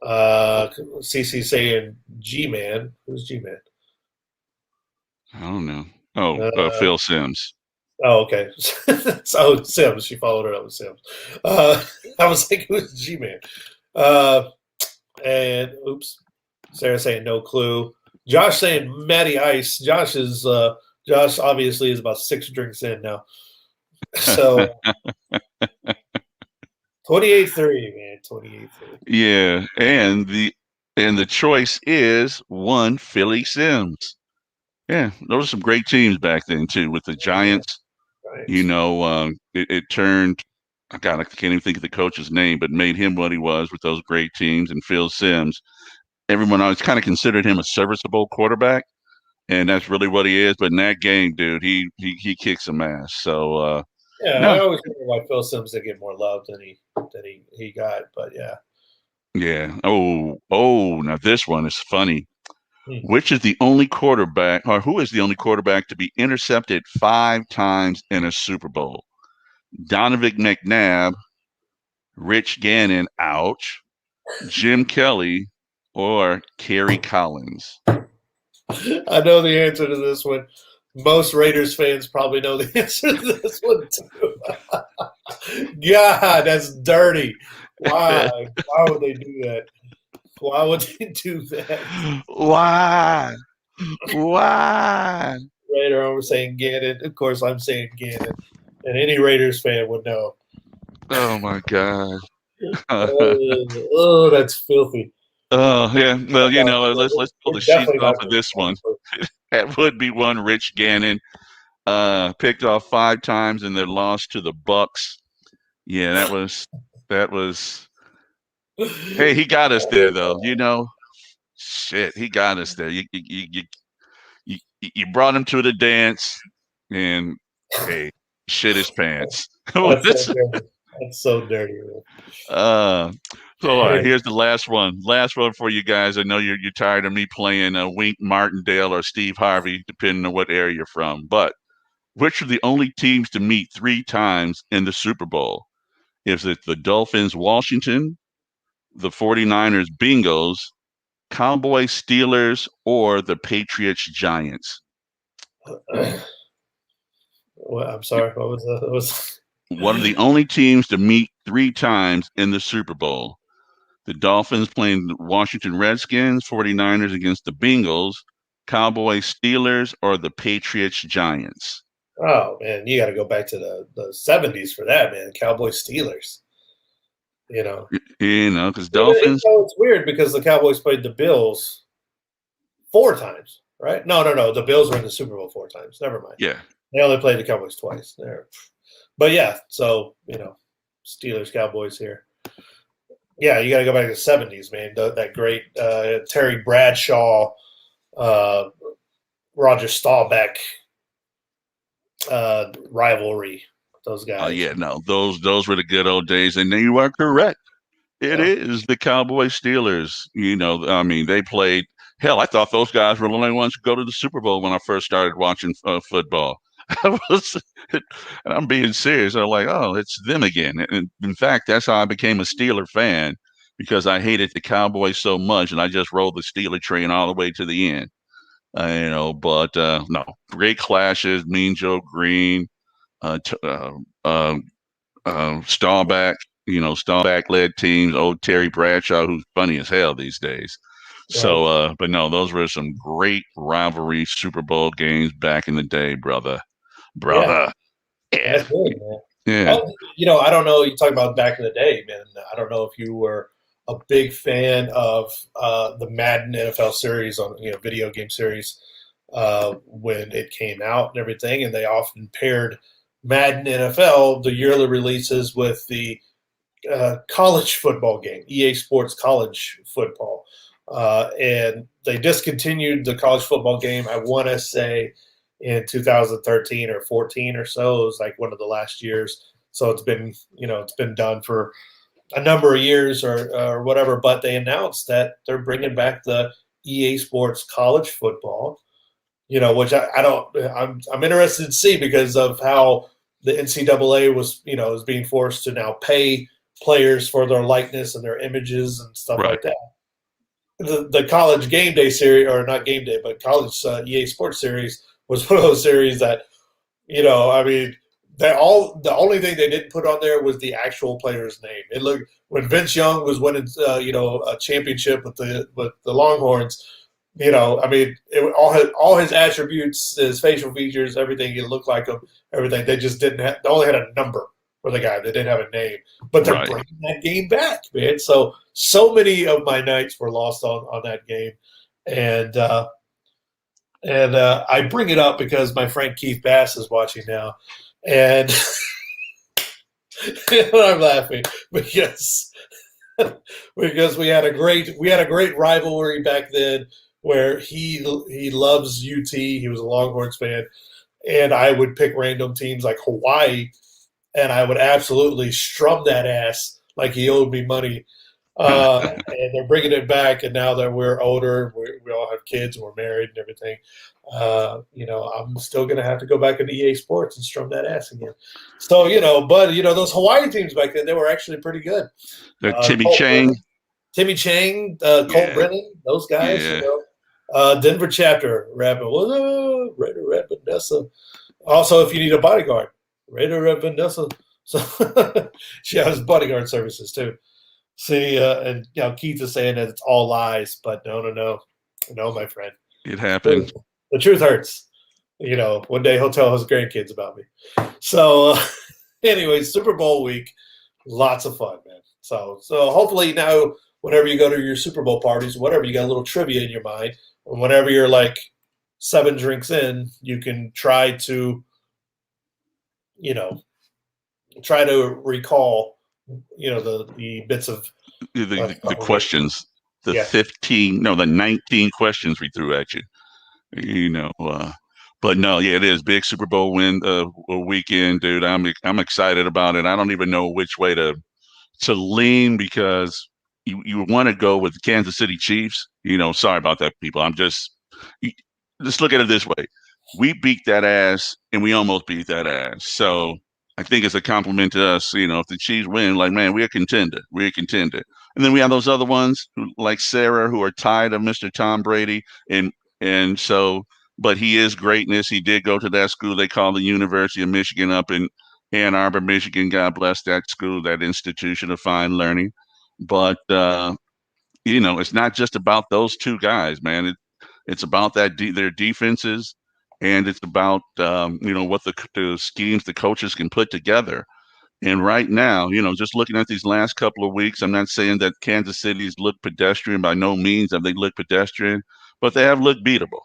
CC saying G-Man. Who's G-Man? I don't know. Oh, Phil Simms. Oh, okay. So Sims. She followed her up with Sims. I was like, who's G-Man? And oops, Sarah saying no clue. Josh saying Matty Ice. Josh obviously is about 6 drinks in now. So 28-3, man. 28-3. Yeah, and the choice is one Philly Simms. Yeah, those are some great teams back then too. With the Giants, Right. it turned. God, I can't even think of the coach's name, but made him what he was with those great teams. And Phil Simms, everyone always kind of considered him a serviceable quarterback, and that's really what he is. But in that game, dude, he kicks some ass. So Yeah, I no, always wonder why Phil Sims did get more love than he got, but yeah. yeah. Oh, now this one is funny. Which is the only quarterback, or who is the only quarterback to be intercepted 5 times in a Super Bowl? Donovan McNabb, Rich Gannon, ouch, Jim Kelly, or Kerry Collins? I know the answer to this one. Most Raiders fans probably know the answer to this one too. God, that's dirty. Why? Why would they do that? Why would they do that? Why? Why? Raider, I'm saying Gannon. Of course, I'm saying Gannon, and any Raiders fan would know. Oh my God. Oh, that's filthy. Oh yeah. Well, let's pull We're the sheets definitely off not of going this one. to. That would be one Rich Gannon. Picked off 5 times and then lost to the Bucks. Yeah, that was. Hey, he got us there though. Shit, he got us there. You brought him to the dance, and hey, shit his pants. That's so dirty. That's so dirty. uh, so all right, Man. here's the last one. Last one for you guys. I know you're tired of me playing Wink Martindale or Steve Harvey, depending on what area you're from. But which are the only teams to meet 3 times in the Super Bowl? Is it the Dolphins, Washington, the 49ers, Bengals, Cowboys, Steelers, or the Patriots, Giants? Well, I'm sorry. What was that? Was One of the only teams to meet 3 times in the Super Bowl. The Dolphins playing the Washington Redskins, 49ers against the Bengals, Cowboys, Steelers, or the Patriots, Giants? Oh man, you got to go back to the '70s for that, man. Cowboys Steelers. You know, Because Dolphins. it's weird because the Cowboys played the Bills 4 times, right? No. The Bills were in the Super Bowl 4 times. Never mind. Yeah. They only played the Cowboys twice. There, but yeah. So Steelers Cowboys here. Yeah, you got to go back to the '70s, man. That great Terry Bradshaw, Roger Staubach rivalry. Those guys. Yeah, no, those were the good old days, and you are correct. It is the Cowboys Steelers. I mean, they played. Hell, I thought those guys were the only ones who go to the Super Bowl when I first started watching football. And I'm being serious. I'm like, oh, it's them again. And in fact, that's how I became a Steeler fan, because I hated the Cowboys so much, and I just rode the Steeler train all the way to the end. But no, great clashes. Mean Joe Green, Staubach. Staubach led teams. Old Terry Bradshaw, who's funny as hell these days. So, but no, those were some great rivalry Super Bowl games back in the day, brother. Yeah. That's good, man. Yeah. I don't know. You talk about back in the day, man. I don't know if you were a big fan of the Madden NFL series on video game series when it came out and everything, and they often paired Madden NFL, the yearly releases, with the college football game, EA Sports College Football, and they discontinued the college football game. I want to say in 2013 or 14 or so. It was like one of the last years. So it's been done for a number of years or whatever. But they announced that they're bringing back the EA Sports College Football, which I'm interested to see because of how the NCAA is being forced to now pay players for their likeness and their images and stuff like that. The college game day series, or not game day, but college EA Sports series was one of those series that, the only thing they didn't put on there was the actual player's name. It looked, when Vince Young was winning, a championship with the Longhorns, all his attributes, his facial features, everything, it looked like him, everything. They just didn't have. They only had a number for the guy. They didn't have a name, but they're bringing that game back, man. So many of my nights were lost on that game, and I bring it up because my friend Keith Bass is watching now, and I'm laughing because we had a great rivalry back then where he loves UT. He was a Longhorns fan, and I would pick random teams like Hawaii, and I would absolutely strum that ass like he owed me money. And they're bringing it back, and now that we're older, we all have kids and we're married and everything. I'm still going to have to go back into EA Sports and strum that ass again. So, but those Hawaii teams back then, they were actually pretty good. Timmy Chang, Colt Brennan, those guys. Yeah. Denver chapter, Rabbi Vanessa. Also, if you need a bodyguard, Rabbi Vanessa. So she has bodyguard services too. See, and Keith is saying that it's all lies, but no, my friend. It happened. The truth hurts. One day he'll tell his grandkids about me. So, anyway, Super Bowl week, lots of fun, man. So hopefully now, whenever you go to your Super Bowl parties, whatever, you got a little trivia in your mind, and whenever you're like 7 drinks in, you can try to recall the bits of the questions, the 19 questions we threw at you. you know. But no, yeah, it is big Super Bowl win weekend, dude. I'm excited about it. I don't even know which way to lean because you want to go with the Kansas City Chiefs. You know, sorry about that, people. You, just look at it this way: we beat that ass, and we almost beat that ass. So I think it's a compliment to us. You know, if the Chiefs win, like man, we're a contender. We're a contender. And then we have those other ones who, like Sarah, who are tired of Mr. Tom Brady, and so. But he is greatness. He did go to that school they call the University of Michigan up in Ann Arbor, Michigan. God bless that school, that institution of fine learning. But you know, it's not just about those two guys, man. It's about their defenses, and it's about you know what the schemes the coaches can put together. And right now, you know, just looking at these last couple of weeks, I'm not saying that Kansas City's looked pedestrian. By no means have they looked pedestrian, but they have looked beatable.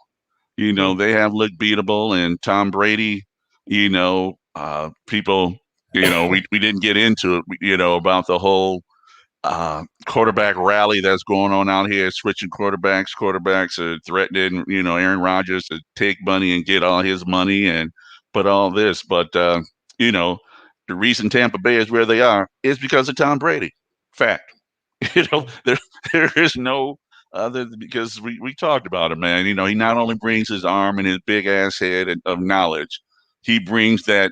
You know, they have looked beatable, and Tom Brady, you know, people, you know, we didn't get into it, you know, about the whole quarterback rally that's going on out here, switching quarterbacks. Quarterbacks are threatening, you know, Aaron Rodgers to take money and get all his money and put all this. But, you know, the reason Tampa Bay is where they are is because of Tom Brady. Fact. You know, there is no other because we talked about it, man. You know, he not only brings his arm and his big ass head of knowledge, he brings that.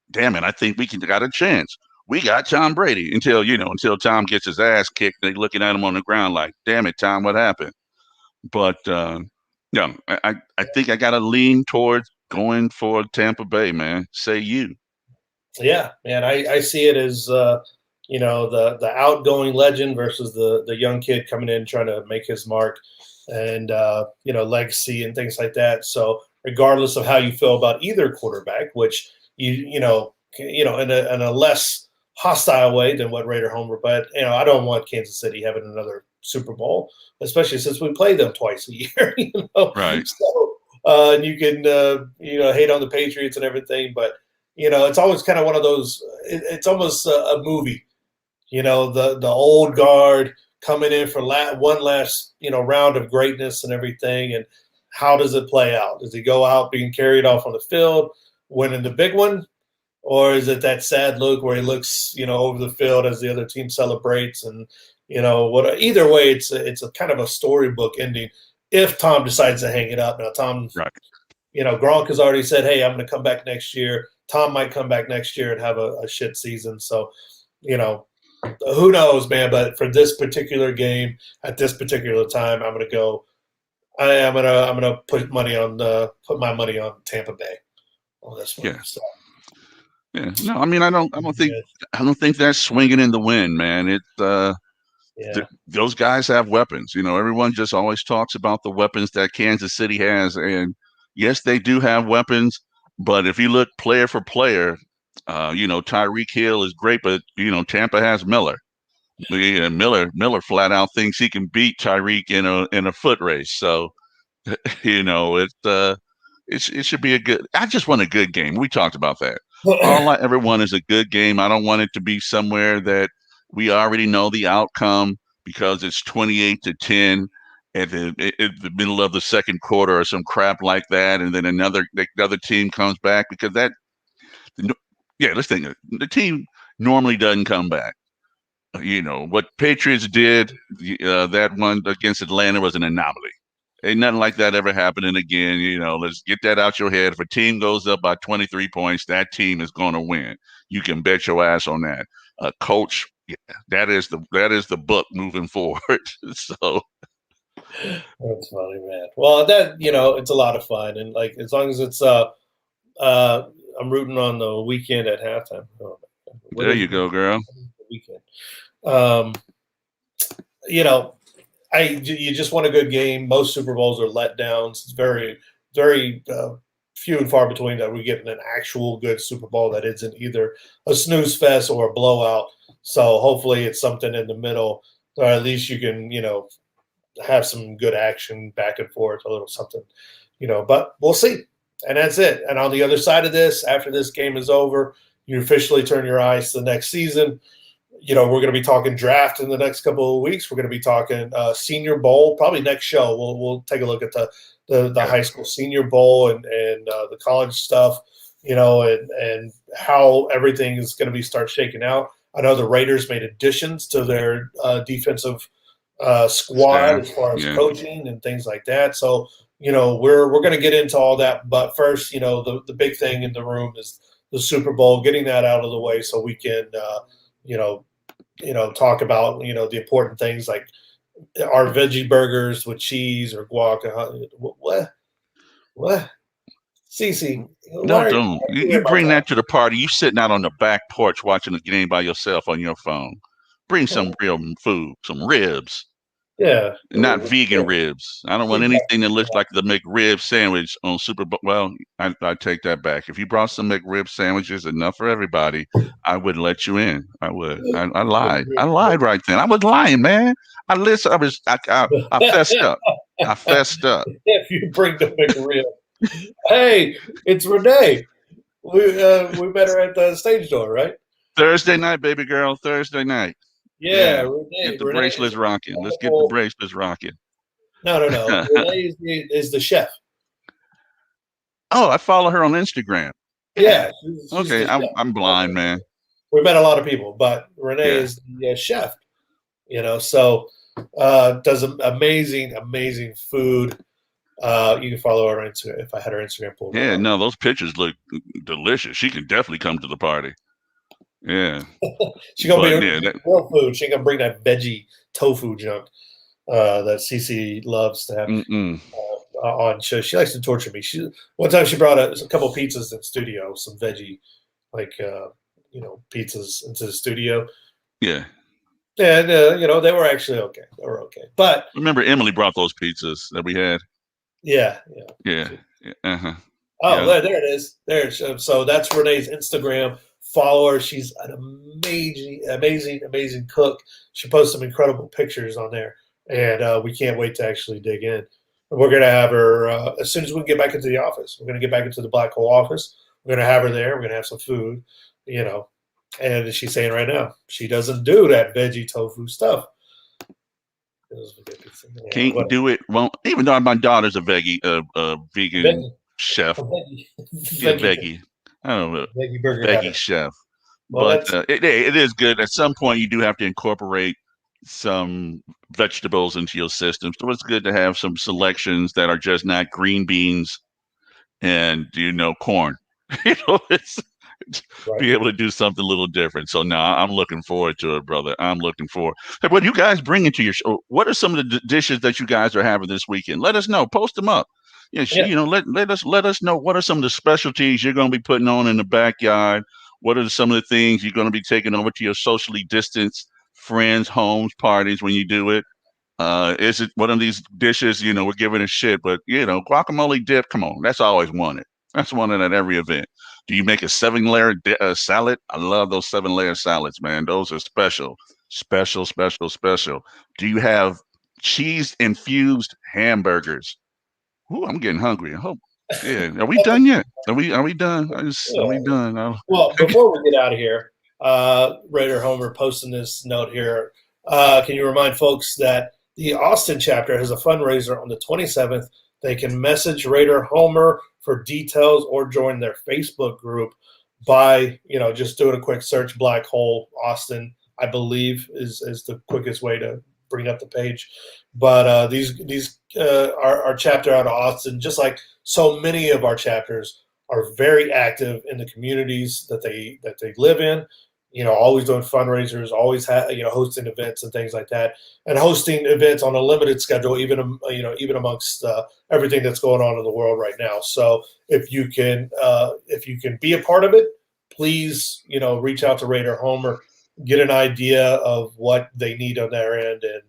Damn it, I think we can got a chance. We got Tom Brady until Tom gets his ass kicked. They looking at him on the ground like, damn it, Tom, what happened? But yeah, I think I got to lean towards going for Tampa Bay, man. Say you. Yeah, man, I see it as you know, the outgoing legend versus the young kid coming in trying to make his mark and you know, legacy and things like that. So regardless of how you feel about either quarterback, which you know in a less hostile way than what Raider Homer, but you know, I don't want Kansas City having another Super Bowl, especially since we play them twice a year. You know, Right. so and you can you know, hate on the Patriots and everything, but you know, it's always kind of one of those. It's almost a movie. You know, the old guard coming in for one last you know round of greatness and everything. And how does it play out? Does he go out being carried off on the field, winning the big one, or is it that sad look where he looks you know over the field as the other team celebrates? And you know what? Either way, it's a kind of a storybook ending. If Tom decides to hang it up, now Tom, Right. you know, Gronk has already said, "Hey, I'm going to come back next year." Tom might come back next year and have a shit season. So, you know, who knows, man? But for this particular game at this particular time, I'm going to go. I'm gonna put my money on Tampa Bay on this one. Yeah. So Yeah. No, I mean, yeah, I don't think that's swinging in the wind, man. yeah, Those guys have weapons. You know, everyone just always talks about the weapons that Kansas City has, and yes, they do have weapons. But if you look player for player, you know, Tyreek Hill is great, but you know, Tampa has Miller. Yeah, Miller flat out thinks he can beat Tyreek in a foot race. So you know, it should be a good. I just want a good game. We talked about that. All I ever want is a good game. I don't want it to be somewhere that we already know the outcome because it's 28-10 at the middle of the second quarter or some crap like that, and then the other team comes back because yeah, let's think the team normally doesn't come back. You know what Patriots did that one against Atlanta was an anomaly. Ain't nothing like that ever happening again. You know, let's get that out your head. If a team goes up by 23 points, that team is going to win. You can bet your ass on that. Coach, yeah, that is the book moving forward. So that's funny, man. Well, that you know, it's a lot of fun, and like as long as it's I'm rooting on the weekend at halftime. Oh, what there is you go, girl. the weekend? Um, you know, you just want a good game. Most Super Bowls are letdowns. It's very few and far between that we get an actual good Super Bowl that isn't either a snooze fest or a blowout. So hopefully it's something in the middle, or at least you can you know have some good action back and forth, a little something, you know. But we'll see. And that's it. And on the other side of this, after this game is over, you officially turn your eyes to the next season. You know, we're going to be talking draft in the next couple of weeks. We're going to be talking Senior Bowl, probably next show. We'll take a look at the the high school senior bowl and the college stuff, and how everything is going to be start shaking out. I know the Raiders made additions to their defensive squad Staff. as far as Yeah. coaching and things like that. So we're going to get into all that, but first, the big thing in the room is the Super Bowl, getting that out of the way so we can you know talk about the important things like our veggie burgers with cheese or guac. What? Cece, No, why are don't. you You in my bring time? that to the party. You sitting out on the back porch watching the game by yourself on your phone. Bring some real food, some ribs, Yeah, not vegan ribs. I don't want anything that looks like the McRib sandwich on Super Bowl. Well, I take that back. If you brought some McRib sandwiches, enough for everybody, I would let you in. I would. I lied. I lied right then. I was lying, man. I listen. I fessed up. I fessed up. if you bring the McRib. Hey, it's Renee. We met her at the stage door, right? Thursday night, baby girl. Thursday night. Yeah, Yeah. Renee. Get the Renee is bracelets a rocking. Let's get the wonderful. bracelets rocking. No. Renee is the chef. Oh, I follow her on Instagram. Yeah. Yeah, she's Okay. the chef. I'm blind, man. We met a lot of people, but Renee Yeah. is the chef. So does amazing food. You can follow her on Instagram if I had her Instagram pulled Yeah. up. No, those pictures look delicious. She can definitely come to the party. Yeah. She gonna But be yeah, that, real food. She ain't gonna bring that veggie tofu junk that Cece loves to have mm-mm. on show. She likes to torture me. One time she brought a couple pizzas in studio, some veggie like pizzas into the studio, Yeah. and they were actually okay. They were okay, but Remember Emily brought those pizzas that we had? yeah. Yeah. Yeah. Uh-huh. Oh, Yeah. there it is. So that's Renee's Instagram. Follow her. She's an amazing cook. She posts some incredible pictures on there, and we can't wait to actually dig in. And we're going to have her as soon as we can get back into the office. We're going to get back into the Black Hole office. We're going to have her there. We're going to have some food, And she's saying right now she doesn't do that veggie tofu stuff. Can't do it. Won't. Even though my daughter's a vegan chef. Yeah, veggie. I don't know. Veggie burger. Veggie chef. Well, But it is good. At some point, you do have to incorporate some vegetables into your system. So it's good to have some selections that are just not green beans and corn. It's right. be able to do something a little different. So now I'm looking forward to it, brother. I'm looking forward. Hey, what do you guys bring into your show? What are some of the dishes that you guys are having this weekend? Let us know. Post them up. Yeah, let us know what are some of the specialties you're going to be putting on in the backyard. What are some of the things you're going to be taking over to your socially distanced friends' homes, parties when you do it? Is it one of these dishes? We're giving a shit, but guacamole dip. Come on, that's always wanted. That's wanted at every event. Do you make a 7-layer salad? I love those 7-layer salads, man. Those are special, special, special, special. Do you have cheese infused hamburgers? Ooh, I'm getting hungry. I hope. Yeah, are we done yet? Are we done? Are we done? Well, before we get out of here, Raider Homer posting this note here. Can you remind folks that the Austin chapter has a fundraiser on the 27th? They can message Raider Homer for details or join their Facebook group by just doing a quick search. Black Hole Austin, I believe, is the quickest way to bring up the page. But these our chapter out of Austin, just like so many of our chapters, are very active in the communities that they live in. Always doing fundraisers, always hosting events and things like that, and hosting events on a limited schedule, even amongst everything that's going on in the world right now. So if you can be a part of it, please reach out to Raider Homer, get an idea of what they need on their end, and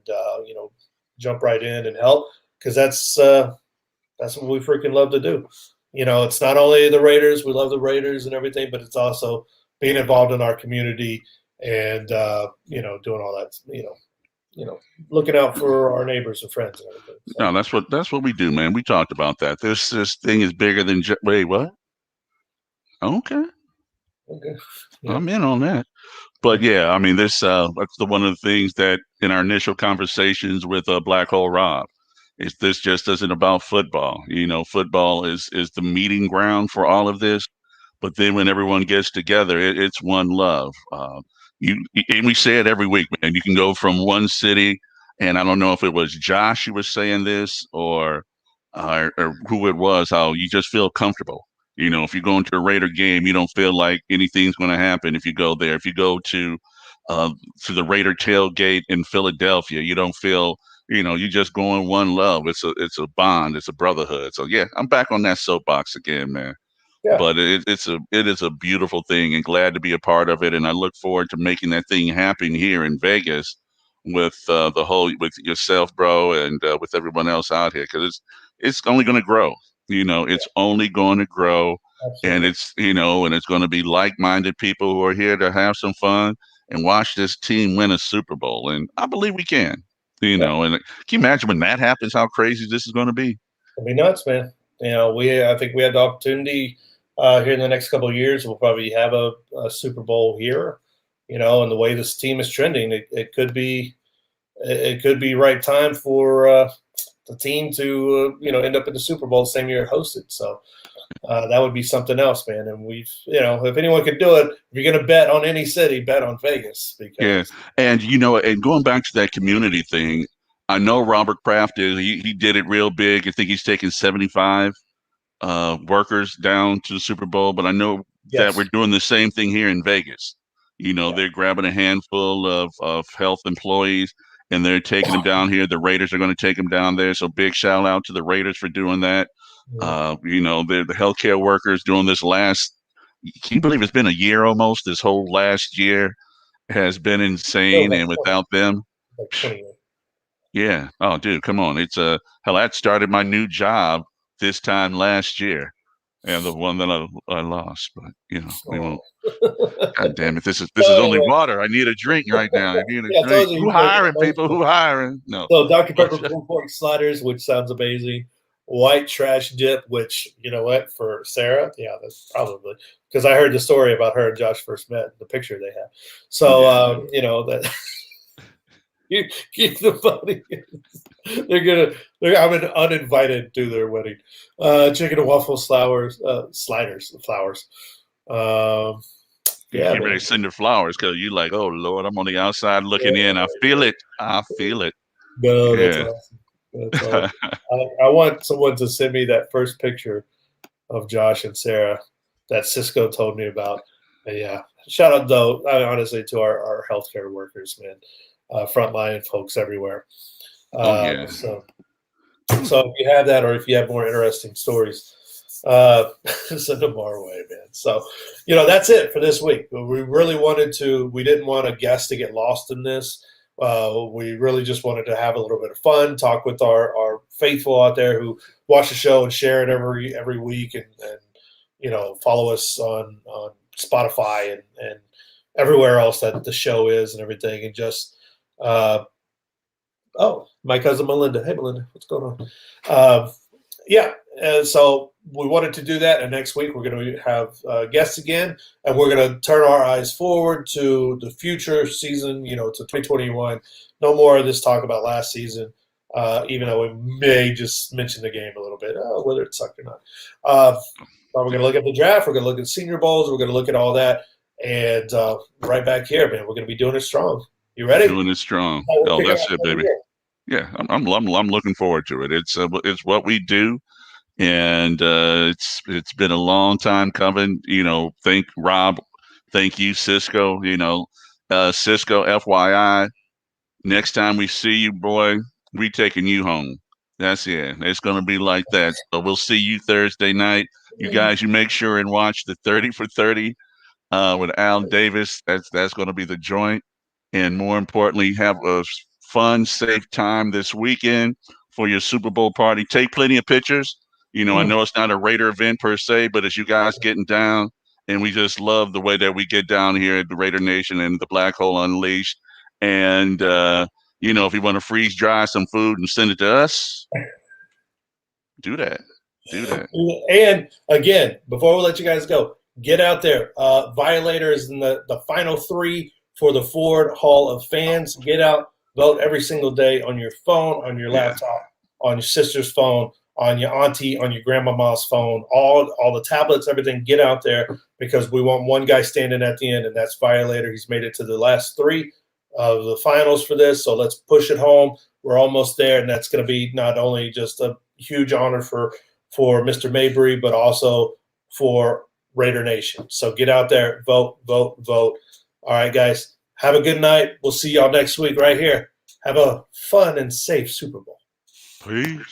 jump right in and help, because that's what we freaking love to do. It's not only the Raiders, we love the Raiders and everything, but it's also being involved in our community and doing all that, looking out for our neighbors and friends and everything. So. No, that's what we do, man. We talked about that. This thing is bigger than wait, what? Okay. Yeah. I'm in on that. But yeah, I mean, that's one of the things that in our initial conversations with Black Hole Rob, This just isn't about football. Football is the meeting ground for all of this. But then when everyone gets together, it's one love. And we say it every week, man. You can go from one city, and I don't know if it was Josh who was saying this or who it was, how you just feel comfortable. If you go into a Raider game, you don't feel like anything's going to happen if you go there. If you go uh, to the Raider tailgate in Philadelphia, you don't feel, you just go in one love. It's a bond. It's a brotherhood. So yeah, I'm back on that soapbox again, man. Yeah, But it is a beautiful thing, and glad to be a part of it. And I look forward to making that thing happen here in Vegas with with yourself, bro, and with everyone else out here, because it's only going to grow. It's only going to grow, and absolutely. it's going to be like-minded people who are here to have some fun and watch this team win a Super Bowl. And I believe we can. Yeah, And can you imagine when that happens? How crazy this is going to be? it'll be nuts, man. I think we have the opportunity here in the next couple of years. We'll probably have a Super Bowl here. And the way this team is trending, it could be right time for the team to end up in the Super Bowl the same year it hosted. So that would be something else, man. And if anyone could do it, if you're going to bet on any city, bet on Vegas Yeah, because and going back to that community thing, I know Robert Kraft did. He did it real big. I think he's taken 75 workers down to the Super Bowl, but I know that we're yes, doing the same thing here in Vegas. yeah, They're grabbing a handful of health employees and they're taking them down here. The Raiders are going to take them down there. So big shout out to the Raiders for doing that. mm, They're the healthcare workers doing this last. Can you believe it's been a year almost? This whole last year has been feels insane, like and 20, without them, like 20 yeah. Oh, dude, come on. It's hell. That started my new job this time last year, and the one that I lost. But we Oh. won't. God damn it! This is only Anyway, water. I need a drink right now. I need a yeah, I drink. told you Who he's making hiring people? Who emotional. hiring? No. So Dr. But Pepper pulled pork sliders, which sounds amazing. White trash dip, which you know what for Sarah, yeah, that's probably because I heard the story about her and Josh first met, the picture they have. So yeah, that you keep the money. I'm uninvited to their wedding. Chicken and waffle flowers. Um, you yeah, get ready man. to send her flowers because you like, oh Lord, I'm on the outside looking in. I Yeah, feel it. I feel it. no, that's Yeah. awesome. That's awesome. I want someone to send me that first picture of Josh and Sarah that Cisco told me about. And yeah, shout out though, honestly, to our healthcare workers, man, frontline folks everywhere. Oh yeah. So if you have that, or if you have more interesting stories, send them our way, man. So, that's it for this week. We didn't want a guest to get lost in this. We really just wanted to have a little bit of fun, talk with our faithful out there who watch the show and share it every week, and follow us on Spotify and everywhere else that the show is and everything, and just oh, my cousin Melinda. Hey, Melinda, what's going on? Yeah, and so we wanted to do that, and next week we're going to have guests again, and we're going to turn our eyes forward to the future season, to 2021. No more of this talk about last season, even though we may just mention the game a little bit, whether it sucked or not. But we're going to look at the draft, we're going to look at Senior Bowls, we're going to look at all that, and right back here, man, we're going to be doing it strong. You ready? Doing it strong. We'll Oh, figure that's out it, every baby. year. Yeah, I'm looking forward to it. It's what we do, and it's been a long time coming. Thank Rob, thank you, Cisco. Cisco, FYI, next time we see you, boy, we taking you home. That's it. It's gonna be like that. So we'll see you Thursday night. You guys, you make sure and watch the 30 for 30 with Al Davis. That's going to be the joint. And more importantly, have a fun, safe time this weekend for your Super Bowl party. Take plenty of pictures. I know it's not a Raider event per se, but as you guys getting down, and we just love the way that we get down here at the Raider Nation and the Black Hole Unleashed. And if you want to freeze dry some food and send it to us, do that. Do that. And again, before we let you guys go, get out there. Violator is in the final three for the Ford Hall of Fans. Get out, vote every single day on your phone, on your Yeah. laptop, on your sister's phone, on your auntie, on your grandmama's phone, all the tablets, everything. Get out there because we want one guy standing at the end, and that's Violator. He's made it to the last 3 of the finals for this, so let's push it home. We're almost there, and that's going to be not only just a huge honor for Mr. Mabry, but also for Raider Nation. So get out there, vote, vote, vote. All right, guys, have a good night. We'll see y'all next week right here. Have a fun and safe Super Bowl. Peace.